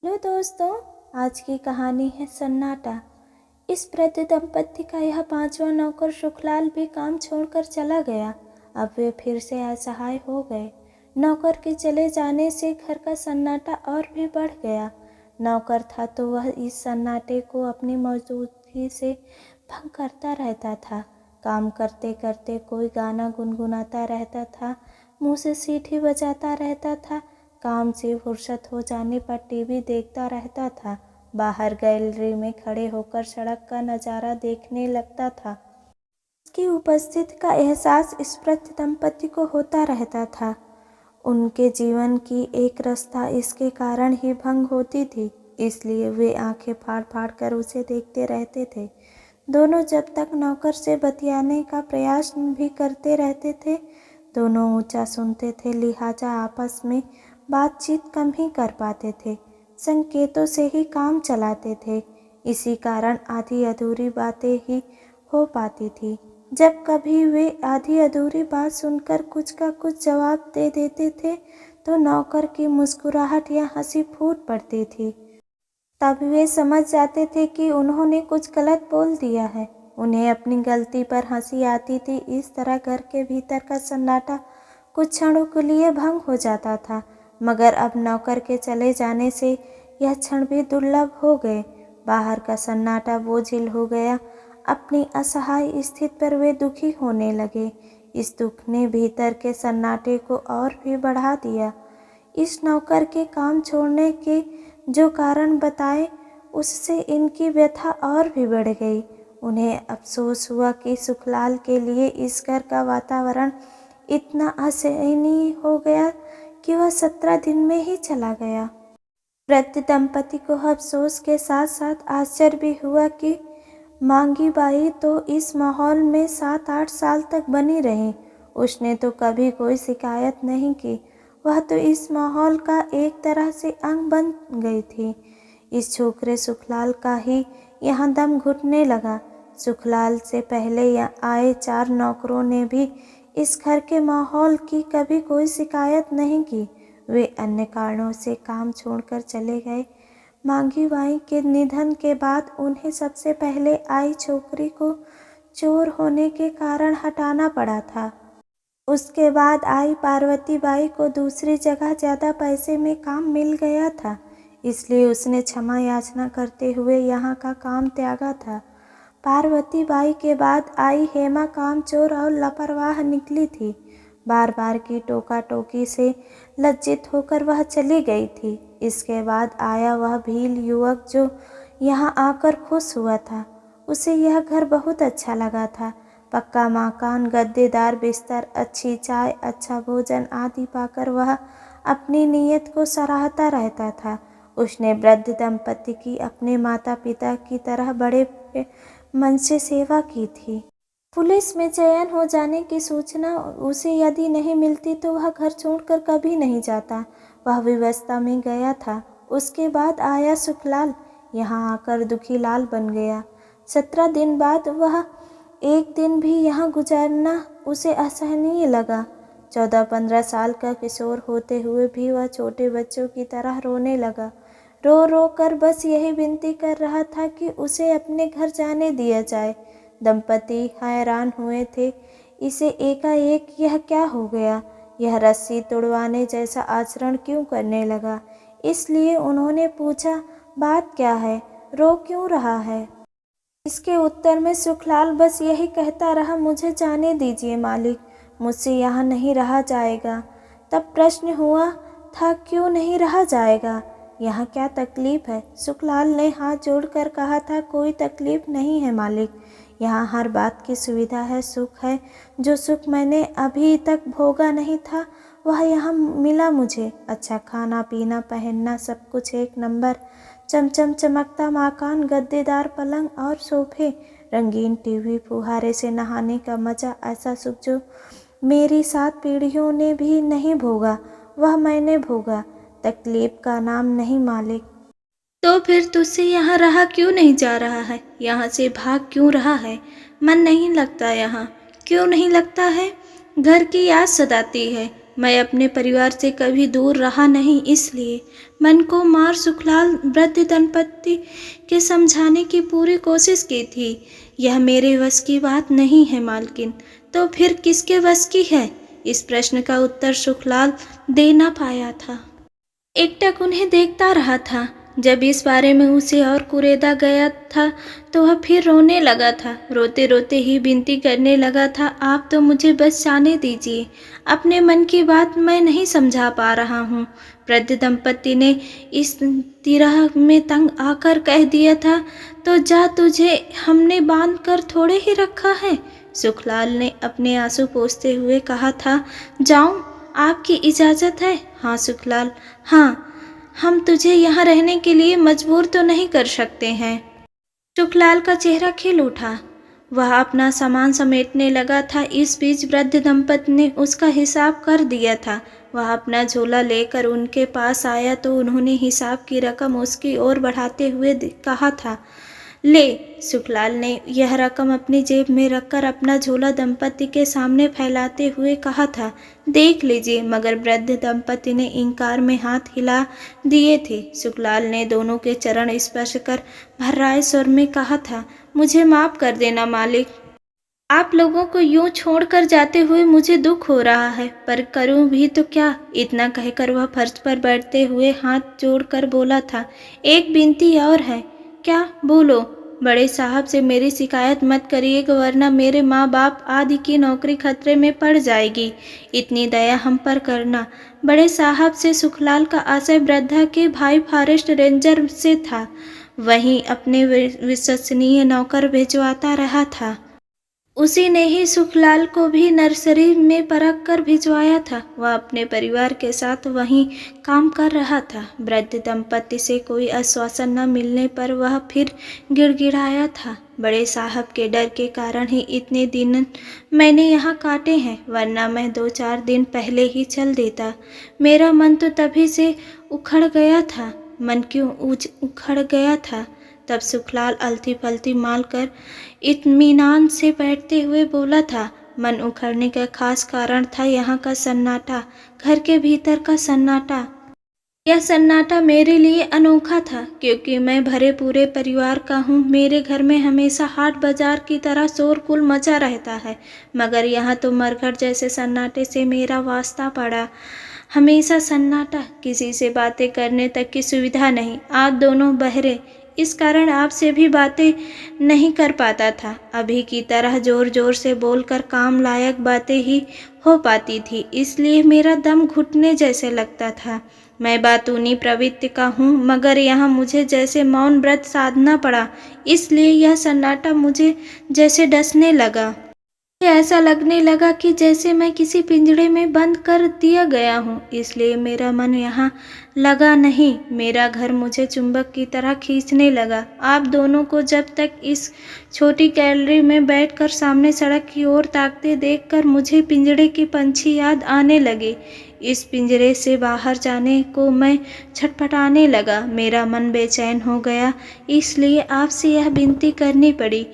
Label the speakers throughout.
Speaker 1: Hello दोस्तों, आज की कहानी है सन्नाटा। इस वृद्ध दंपत्ति का यह पांचवा नौकर सुखलाल भी काम छोड़कर चला गया। अब वे फिर से असहाय हो गए। नौकर के चले जाने से घर का सन्नाटा और भी बढ़ गया। नौकर था तो वह इस सन्नाटे को अपनी मौजूदगी से भंग करता रहता था। काम करते करते कोई गाना गुनगुनाता रहता था, मुंह से सीटी बजाता रहता था। काम से फुर्सत हो जाने पर टीवी देखता रहता था। बाहर गैलरी में खड़े होकर सड़क का नज़ारा देखने लगता था। उसकी उपस्थिति का एहसास इस वृद्ध दंपति को होता रहता था। उनके जीवन की एक रास्ता इसके कारण ही भंग होती थी, इसलिए वे आंखें फाड़ फाड़ कर उसे देखते रहते थे। दोनों जब तक नौकर से बतियाने का प्रयास भी करते रहते थे, दोनों ऊंचा सुनते थे, लिहाजा आपस में बातचीत कम ही कर पाते थे। संकेतों से ही काम चलाते थे। इसी कारण आधी अधूरी बातें ही हो पाती थी। जब कभी वे आधी अधूरी बात सुनकर कुछ का कुछ जवाब दे देते थे तो नौकर की मुस्कुराहट या हंसी फूट पड़ती थी। तब वे समझ जाते थे कि उन्होंने कुछ गलत बोल दिया है। उन्हें अपनी गलती पर हंसी आती थी। इस तरह घर के भीतर का सन्नाटा कुछ क्षणों के लिए भंग हो जाता था, मगर अब नौकर के चले जाने से यह क्षण भी दुर्लभ हो गए। बाहर का सन्नाटा बोझिल हो गया। अपनी असहाय स्थिति पर वे दुखी होने लगे। इस दुख ने भीतर के सन्नाटे को और भी बढ़ा दिया। इस नौकर के काम छोड़ने के जो कारण बताए, उससे इनकी व्यथा और भी बढ़ गई। उन्हें अफसोस हुआ कि सुखलाल के लिए इस घर का वातावरण इतना असहनीय हो गया कि वह 17 दिन में ही चला गया। वृद्ध दंपति को अफसोस के साथ साथ आश्चर्य भी हुआ कि मांगी बाई तो इस माहौल में 7-8 साल तक बनी रही। उसने तो कभी कोई शिकायत नहीं की। वह तो इस माहौल का एक तरह से अंग बन गई थी। इस छोकरे सुखलाल का ही यहाँ दम घुटने लगा। सुखलाल से पहले आए 4 नौकरों ने भी इस घर के माहौल की कभी कोई शिकायत नहीं की। वे अन्य कारणों से काम छोड़कर चले गए। मांगी बाई के निधन के बाद उन्हें सबसे पहले आई छोकरी को चोर होने के कारण हटाना पड़ा था। उसके बाद आई पार्वती बाई को दूसरी जगह ज़्यादा पैसे में काम मिल गया था, इसलिए उसने क्षमा याचना करते हुए यहाँ का काम त्यागा था। पार्वती बाई के बाद आई हेमा कामचोर और लापरवाह निकली थी। बार बार की टोका टोकी से लज्जित होकर वह चली गई थी। इसके बाद आया वह भील युवक जो यहाँ आकर खुश हुआ था। उसे यह घर बहुत अच्छा लगा था। पक्का मकान, गद्देदार बिस्तर, अच्छी चाय, अच्छा भोजन आदि पाकर वह अपनी नीयत को सराहता रहता था। उसने वृद्ध दंपति की अपने माता पिता की तरह बड़े मन से सेवा की थी। पुलिस में चयन हो जाने की सूचना उसे यदि नहीं मिलती तो वह घर छोड़कर कभी नहीं जाता। वह विवस्था में गया था। उसके बाद आया सुखलाल। यहाँ आकर दुखी लाल बन गया। 17 दिन बाद वह एक दिन भी यहाँ गुजारना उसे असहनीय लगा। 14-15 साल का किशोर होते हुए भी वह छोटे बच्चों की तरह रोने लगा। रो रो कर बस यही विनती कर रहा था कि उसे अपने घर जाने दिया जाए। दंपति हैरान हुए थे। इसे एकाएक यह क्या हो गया? यह रस्सी तुड़वाने जैसा आचरण क्यों करने लगा? इसलिए उन्होंने पूछा, बात क्या है? रो क्यों रहा है? इसके उत्तर में सुखलाल बस यही कहता रहा, मुझे जाने दीजिए मालिक, मुझसे यहाँ नहीं रहा जाएगा। तब प्रश्न हुआ था, क्यों नहीं रहा जाएगा? यहाँ क्या तकलीफ है? सुखलाल ने हाथ जोड़कर कहा था, कोई तकलीफ नहीं है मालिक, यहाँ हर बात की सुविधा है, सुख है। जो सुख मैंने अभी तक भोगा नहीं था वह यहाँ मिला मुझे। अच्छा खाना पीना, पहनना, सब कुछ एक नंबर। चमचम चमकता मकान, गद्देदार पलंग और सोफे, रंगीन टीवी, फुहारे से नहाने का मज़ा, ऐसा सुख जो मेरी 7 पीढ़ियों ने भी नहीं भोगा वह मैंने भोगा। तकलीफ का नाम नहीं मालिक। तो फिर तुझसे यहाँ रहा क्यों नहीं जा रहा है? यहाँ से भाग क्यों रहा है? मन नहीं लगता यहाँ? क्यों नहीं लगता है? घर की याद सताती है। मैं अपने परिवार से कभी दूर रहा नहीं, इसलिए मन को मार सुखलाल वृद्ध दंपत्ति के समझाने की पूरी कोशिश की थी। यह मेरे वश की बात नहीं है मालकिन, तो फिर किसके वश की है? इस प्रश्न का उत्तर सुखलाल दे ना पाया था। एकटक उन्हें देखता रहा था। जब इस बारे में उसे और कुरेदा गया था तो वह फिर रोने लगा था। रोते रोते ही विनती करने लगा था, आप तो मुझे बस जाने दीजिए, अपने मन की बात मैं नहीं समझा पा रहा हूँ। वृद्ध दंपत्ति ने इस तिरह में तंग आकर कह दिया था, तो जा, तुझे हमने बांध कर थोड़े ही रखा है। सुखलाल ने अपने आंसू पोंछते हुए कहा था, जाऊं, आपकी इजाज़त है? हाँ सुखलाल, हाँ, हम तुझे यहाँ रहने के लिए मजबूर तो नहीं कर सकते हैं। सुखलाल का चेहरा खिल उठा। वह अपना सामान समेटने लगा था। इस बीच वृद्ध दंपत्ति ने उसका हिसाब कर दिया था। वह अपना झोला लेकर उनके पास आया तो उन्होंने हिसाब की रकम उसकी ओर बढ़ाते हुए कहा था, ले। सुखलाल ने यह रकम अपनी जेब में रखकर अपना झोला दंपत्ति के सामने फैलाते हुए कहा था, देख लीजिए। मगर वृद्ध दंपत्ति ने इंकार में हाथ हिला दिए थे। सुखलाल ने दोनों के चरण स्पर्श कर भर्राए स्वर में कहा था, मुझे माफ कर देना मालिक, आप लोगों को यूं छोड़कर जाते हुए मुझे दुख हो रहा है, पर करूं भी तो क्या। इतना कहकर वह फर्श पर बैठते हुए हाथ जोड़कर बोला था, एक विनती और है। क्या? बोलो। बड़े साहब से मेरी शिकायत मत करिएगा, वरना मेरे माँ बाप आदि की नौकरी खतरे में पड़ जाएगी। इतनी दया हम पर करना। बड़े साहब से सुखलाल का आशय वृद्धा के भाई फॉरेस्ट रेंजर से था। वहीं अपने विश्वसनीय नौकर भिजवाता रहा था। उसी ने ही सुखलाल को भी नर्सरी में परख कर भिजवाया था। वह अपने परिवार के साथ वहीं काम कर रहा था। वृद्ध दंपत्ति से कोई आश्वासन न मिलने पर वह फिर गिड़गिड़ाया था, बड़े साहब के डर के कारण ही इतने दिन मैंने यहाँ काटे हैं, वरना मैं 2-4 दिन पहले ही चल देता। मेरा मन तो तभी से उखड़ गया था। मन क्यों उखड़ गया था? तब सुखलाल अलती पलती माल कर इत्मीनान से बैठते हुए बोला था, मन उखड़ने का खास कारण था यहाँ का सन्नाटा, घर के भीतर का सन्नाटा। यह सन्नाटा मेरे लिए अनोखा था, क्योंकि मैं भरे पूरे परिवार का हूँ। मेरे घर में हमेशा हाट बाजार की तरह शोरगुल मचा रहता है, मगर यहाँ तो मरघट जैसे सन्नाटे से मेरा वास्ता पड़ा। हमेशा सन्नाटा, किसी से बातें करने तक की सुविधा नहीं। आप दोनों बहरे, इस कारण आपसे भी बातें नहीं कर पाता था। अभी की तरह जोर जोर से बोलकर काम लायक बातें ही हो पाती थी, इसलिए मेरा दम घुटने जैसे लगता था। मैं बातूनी प्रवृत्ति का हूँ, मगर यहाँ मुझे जैसे मौन व्रत साधना पड़ा, इसलिए यह सन्नाटा मुझे जैसे डसने लगा। ऐसा लगने लगा कि जैसे मैं किसी पिंजड़े में बंद कर दिया गया हूँ, इसलिए मेरा मन यहाँ लगा नहीं। मेरा घर मुझे चुंबक की तरह खींचने लगा। आप दोनों को जब तक इस छोटी गैलरी में बैठकर सामने सड़क की ओर ताकते देखकर मुझे पिंजड़े के पंछी याद आने लगे। इस पिंजरे से बाहर जाने को मैं छटपटाने लगा। मेरा मन बेचैन हो गया, इसलिए आपसे यह विनती करनी पड़ी।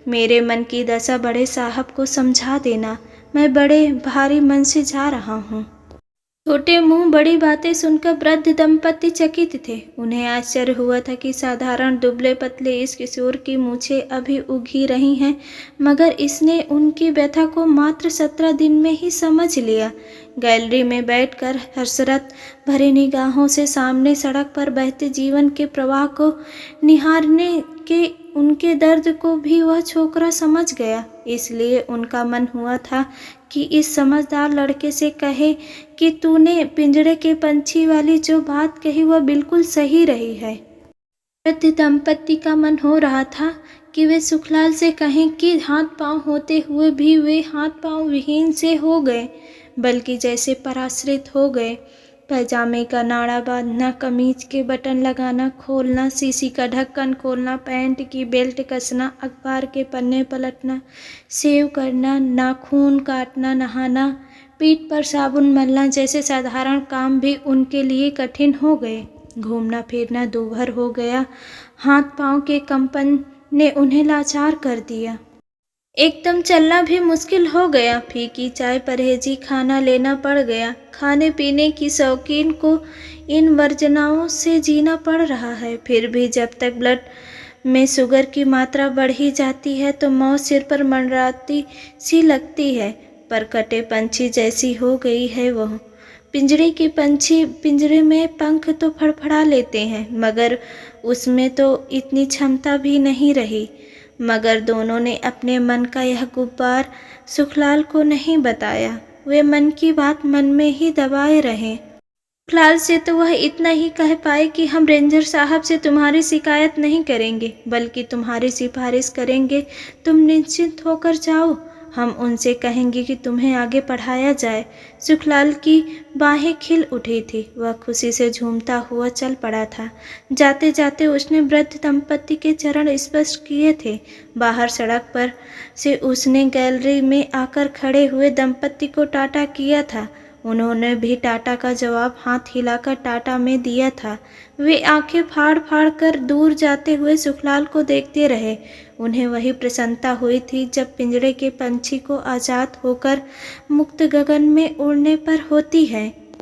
Speaker 1: मेरे मन की दशा बड़े साहब को समझा देना। मैं बड़े भारी मन से जा रहा हूँ। छोटे मुंह बड़ी बातें सुनकर वृद्ध दंपत्ति चकित थे। उन्हें आश्चर्य हुआ था कि साधारण दुबले पतले इस किशोर की मूछें अभी उगी रही हैं, मगर इसने उनकी व्यथा को मात्र 17 दिन में ही समझ लिया। गैलरी में बैठकर हसरत भरी निगाहों से सामने सड़क पर बहते जीवन के प्रवाह को निहारने के उनके दर्द को भी वह छोकरा समझ गया। इसलिए उनका मन हुआ था कि इस समझदार लड़के से कहे कि तूने पिंजड़े के पंछी वाली जो बात कही वह बिल्कुल सही रही है। वृद्ध दंपत्ति का मन हो रहा था कि वे सुखलाल से कहें कि हाथ पांव होते हुए भी वे हाथ पांव विहीन से हो गए, बल्कि जैसे पराश्रित हो गए। पैजामे का नाड़ा बांधना, कमीज के बटन लगाना खोलना, शीशी का ढक्कन खोलना, पैंट की बेल्ट कसना, अखबार के पन्ने पलटना, सेव करना, नाखून काटना, नहाना, पीठ पर साबुन मलना जैसे साधारण काम भी उनके लिए कठिन हो गए। घूमना फिरना दूभर हो गया। हाथ पांव के कंपन ने उन्हें लाचार कर दिया। एकदम चलना भी मुश्किल हो गया। फीकी चाय परहेजी खाना लेना पड़ गया। खाने पीने की शौकीन को इन वर्जनाओं से जीना पड़ रहा है। फिर भी जब तक ब्लड में शुगर की मात्रा बढ़ ही जाती है तो मौत सिर पर मंडराती सी लगती है। पर कटे पंछी जैसी हो गई है वह। पिंजरे के पंछी पिंजरे में पंख तो फड़फड़ा लेते हैं, मगर उसमें तो इतनी क्षमता भी नहीं रही। मगर दोनों ने अपने मन का यह गुब्बार सुखलाल को नहीं बताया। वे मन की बात मन में ही दबाए रहे। सुखलाल से तो वह इतना ही कह पाए कि हम रेंजर साहब से तुम्हारी शिकायत नहीं करेंगे, बल्कि तुम्हारी सिफारिश करेंगे। तुम निश्चिंत होकर जाओ। हम उनसे कहेंगे कि तुम्हें आगे पढ़ाया जाए। सुखलाल की बाहें खिल उठी थी। वह खुशी से झूमता हुआ चल पड़ा था। जाते जाते उसने वृद्ध दंपत्ति के चरण स्पर्श किए थे। बाहर सड़क पर से उसने गैलरी में आकर खड़े हुए दंपत्ति को टाटा किया था। उन्होंने भी टाटा का जवाब हाथ हिलाकर टाटा में दिया था। वे आंखें फाड़ फाड़ कर दूर जाते हुए सुखलाल को देखते रहे। उन्हें वही प्रसन्नता हुई थी जब पिंजरे के पंछी को आज़ाद होकर मुक्त गगन में उड़ने पर होती है।